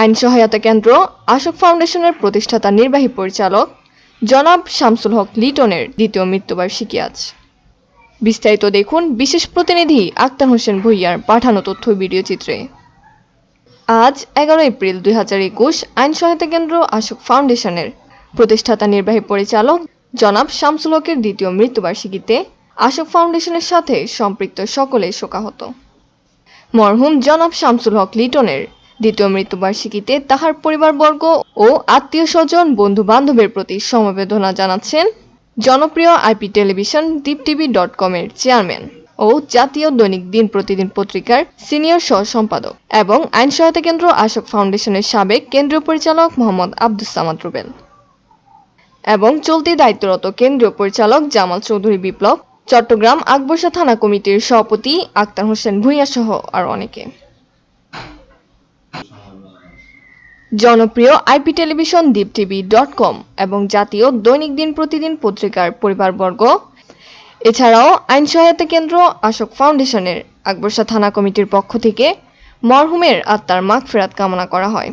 আইন সহায়তা কেন্দ্র আশোক ফাউন্ডেশনের প্রতিষ্ঠাতা নির্বাহী পরিচালক জনাব শামসুল হক লিটনের দ্বিতীয় মৃত্যুবার্ষিকী আজ। বিস্তারিত দেখুন বিশেষ প্রতিনিধি আক্তার হোসেন ভূঁইয়ার পাঠানো তথ্য ভিডিও চিত্রে। আজ 11 এপ্রিল 2021 আইন সহায়তা কেন্দ্র আশোক ফাউন্ডেশনের প্রতিষ্ঠাতা নির্বাহী পরিচালক জনাব শামসুল হকের দ্বিতীয় মৃত্যুবার্ষিকীতে আশোক ফাউন্ডেশনের সাথে সম্পৃক্ত সকলে শোকাহত। মরহুম জনাব শামসুল হক লিটনের দ্বিতীয় মৃত্যুবার্ষিকীতে তাহার পরিবারবর্গ ও আত্মীয় স্বজন বন্ধু বান্ধবের প্রতি সমবেদনা জানাচ্ছেন জনপ্রিয় আইপি টেলিভিশন diptv.com এর চেয়ারম্যান ও জাতীয় দৈনিক দিন প্রতিদিন পত্রিকার সিনিয়র সহ সম্পাদক এবং আইন সহায়তা কেন্দ্র আশোক ফাউন্ডেশনের সাবেক কেন্দ্রীয় পরিচালক মোহাম্মদ আব্দুস সামাদ রুবেল এবং চলতি দায়িত্বরত কেন্দ্রীয় পরিচালক জামাল চৌধুরী বিপ্লব, চট্টগ্রাম আকবরশাহ থানা কমিটির সভাপতি আক্তার হোসেন ভূঁইয়া সহ আর অনেকে। জনপ্রিয় আইপি টেলিভিশন diptv.com এবং জাতীয় দৈনিক দিন প্রতিদিন পত্রিকার পরিবারবর্গ এছাড়াও আইন সহায়তা কেন্দ্র আশোক ফাউন্ডেশনের আকবরশাহ থানা কমিটির পক্ষ থেকে মরহুমের আত্মার মাগফিরাত কামনা করা হয়।